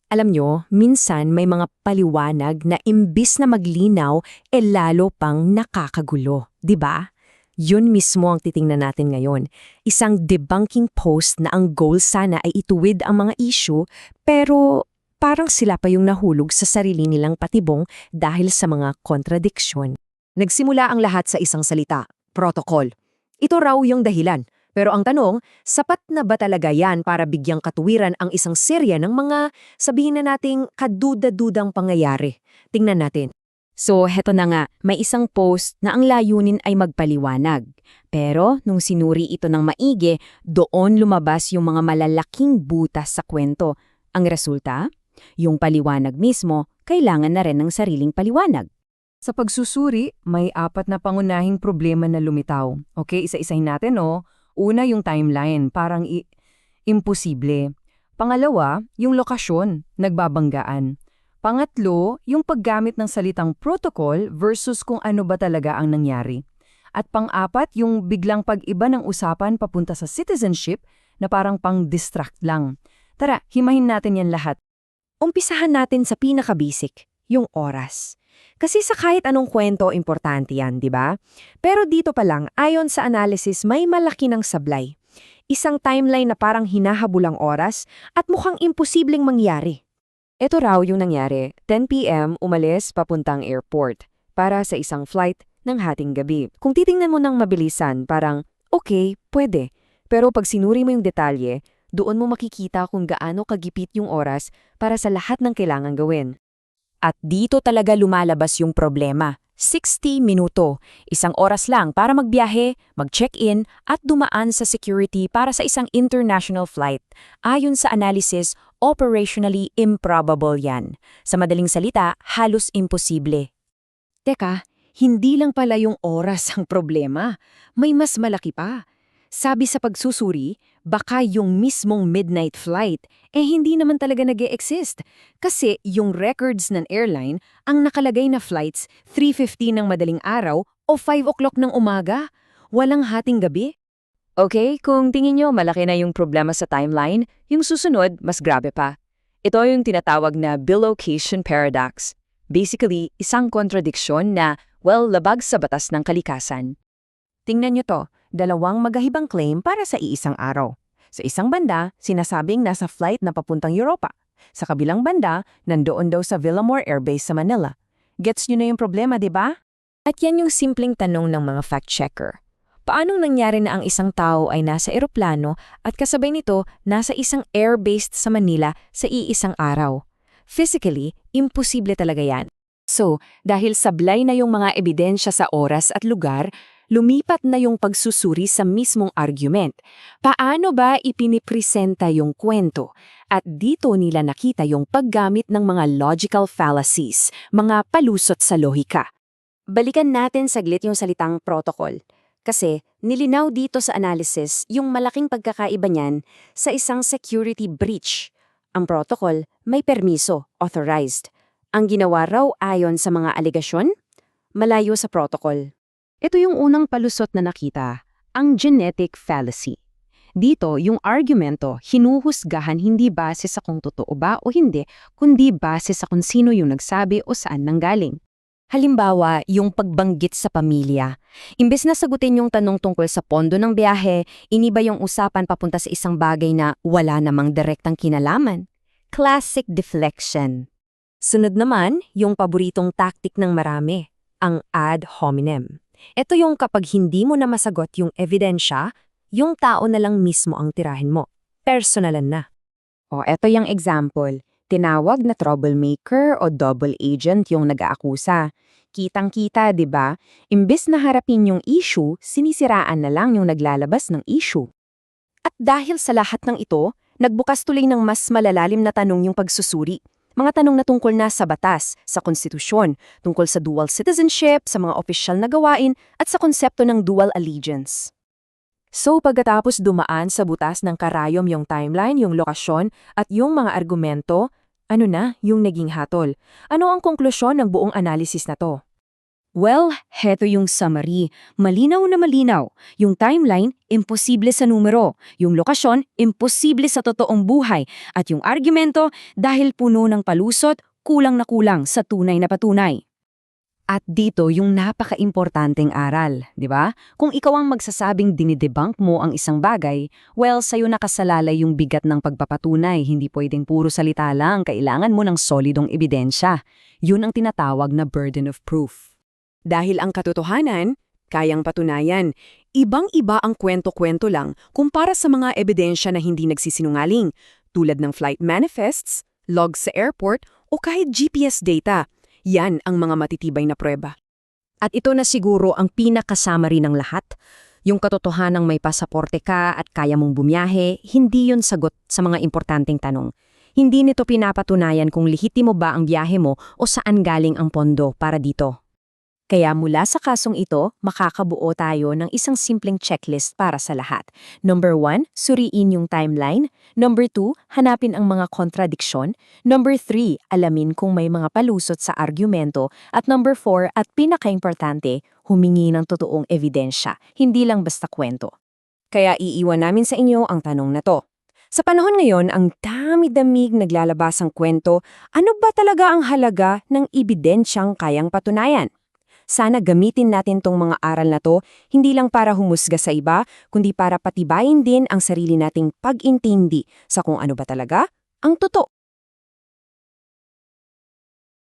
Alam nyo, minsan may mga paliwanag na imbis na maglinaw, lalo pang nakakagulo, 'di ba? Yun mismo ang titingnan natin ngayon. Isang debunking post na ang goal sana ay ituwid ang mga issue, pero parang sila pa yung nahulog sa sarili nilang patibong dahil sa mga kontradiksyon. Nagsimula ang lahat sa isang salita, protocol. Ito raw yung dahilan. Pero ang tanong, sapat na ba talaga yan para bigyang katuwiran ang isang serya ng mga, sabihin na nating, kaduda-dudang pangyayari? Tingnan natin. So, heto na nga, may isang post na ang layunin ay magpaliwanag. Pero, nung sinuri ito ng maigi, doon lumabas yung mga malalaking butas sa kwento. Ang resulta? Yung paliwanag mismo, kailangan na rin ng sariling paliwanag. Sa pagsusuri, may 4 na pangunahing problema na lumitaw. Okay, isa-isahin natin, oh. Una, yung timeline, parang imposible. Pangalawa, yung lokasyon, nagbabanggaan. Pangatlo, yung paggamit ng salitang protocol versus kung ano ba talaga ang nangyari. At pang-apat, yung biglang pag-iba ng usapan papunta sa citizenship na parang pang-distract lang. Tara, himahin natin yan lahat. Umpisahan natin sa pinaka-basic, yung oras. Kasi sa kahit anong kwento, importante yan, di ba? Pero dito pa lang, ayon sa analysis, may malaki ng sablay. Isang timeline na parang hinahabulang oras at mukhang imposibleng mangyari. Ito raw yung nangyari, 10 p.m. umalis papuntang airport para sa isang flight ng hating gabi. Kung titingnan mo ng mabilisan, parang, okay, pwede. Pero pag sinuri mo yung detalye, doon mo makikita kung gaano kagipit yung oras para sa lahat ng kailangan gawin. At dito talaga lumalabas yung problema. 60 minuto, isang oras lang para magbiyahe, mag-check-in at dumaan sa security para sa isang international flight. Ayon sa analysis, operationally improbable yan. Sa madaling salita, halos imposible. Teka, hindi lang pala yung oras ang problema. May mas malaki pa. Sabi sa pagsusuri, baka yung mismong midnight flight hindi naman talaga nag-e-exist. Kasi yung records ng airline, ang nakalagay na flights 3:15 ng madaling araw o 5 o'clock ng umaga. Walang hating gabi. Okay, kung tingin nyo malaki na yung problema sa timeline, yung susunod, mas grabe pa. Ito yung tinatawag na bilocation paradox. Basically, isang kontradiksyon na, labag sa batas ng kalikasan. Tingnan nyo to, dalawang magahibang claim para sa iisang araw. Sa isang banda, sinasabing nasa flight na papuntang Europa. Sa kabilang banda, nandoon daw sa Villamor Air Base sa Manila. Gets nyo na yung problema, di ba? At yan yung simpleng tanong ng mga fact-checker. Paanong nangyari na ang isang tao ay nasa eroplano at kasabay nito nasa isang air-based sa Manila sa iisang araw? Physically, imposible talaga yan. So, dahil sablay na yung mga ebidensya sa oras at lugar, lumipat na yung pagsusuri sa mismong argument. Paano ba ipinipresenta yung kwento? At dito nila nakita yung paggamit ng mga logical fallacies, mga palusot sa lohika. Balikan natin saglit yung salitang protocol. Kasi nilinaw dito sa analysis yung malaking pagkakaiba niyan sa isang security breach. Ang protocol may permiso, authorized. Ang ginawa raw ayon sa mga alegasyon, malayo sa protocol. Ito yung unang palusot na nakita, ang genetic fallacy. Dito, yung argumento, hinuhusgahan hindi base sa kung totoo ba o hindi, kundi base sa kung sino yung nagsabi o saan nanggaling. Halimbawa, yung pagbanggit sa pamilya. Imbes na sagutin yung tanong tungkol sa pondo ng biyahe, iniba yung usapan papunta sa isang bagay na wala namang direktang kinalaman. Classic deflection. Sunod naman, yung paboritong tactic ng marami, ang ad hominem. Ito yung kapag hindi mo na masagot yung ebidensya, yung tao na lang mismo ang tirahin mo. Personalan na. O eto yung example, tinawag na troublemaker o double agent yung nag-aakusa. Kitang-kita, 'di ba? Imbes na harapin yung issue, sinisiraan na lang yung naglalabas ng issue. At dahil sa lahat ng ito, nagbukas tuloy ng mas malalalim na tanong yung pagsusuri. Mga tanong na tungkol na sa batas, sa konstitusyon, tungkol sa dual citizenship, sa mga opisyal na gawain, at sa konsepto ng dual allegiance. So pagkatapos dumaan sa butas ng karayom yung timeline, yung lokasyon, at yung mga argumento, ano na yung naging hatol? Ano ang konklusyon ng buong analysis na to? Well, heto yung summary. Malinaw na malinaw. Yung timeline, imposible sa numero. Yung lokasyon, imposible sa totoong buhay. At yung argumento, dahil puno ng palusot, kulang na kulang sa tunay na patunay. At dito yung napaka-importanteng aral, di ba? Kung ikaw ang magsasabing dinidebunk mo ang isang bagay, well, sa'yo nakasalalay yung bigat ng pagpapatunay. Hindi pwedeng puro salita lang, kailangan mo ng solidong ebidensya. Yun ang tinatawag na burden of proof. Dahil ang katotohanan, kayang patunayan. Ibang-iba ang kwento-kwento lang kumpara sa mga ebidensya na hindi nagsisinungaling, tulad ng flight manifests, logs sa airport, o kahit GPS data. Yan ang mga matitibay na pruweba. At ito na siguro ang pinakasummary ng lahat. Yung katotohanang may pasaporte ka at kaya mong bumiyahe, hindi yun sagot sa mga importanteng tanong. Hindi nito pinapatunayan kung lehitimo ba ang biyahe mo o saan galing ang pondo para dito. Kaya mula sa kasong ito, makakabuo tayo ng isang simpleng checklist para sa lahat. Number 1, suriin yung timeline. Number 2, hanapin ang mga kontradiksyon. Number 3, alamin kung may mga palusot sa argumento. At number 4, at pinaka-importante, humingi ng totoong ebidensya, hindi lang basta kwento. Kaya iiwan namin sa inyo ang tanong na to. Sa panahon ngayon, ang dami-damig naglalabas ang kwento, ano ba talaga ang halaga ng ebidensyang kayang patunayan? Sana gamitin natin tong mga aral na to, hindi lang para humusga sa iba, kundi para patibayin din ang sarili nating pag-intindi sa kung ano ba talaga ang totoo.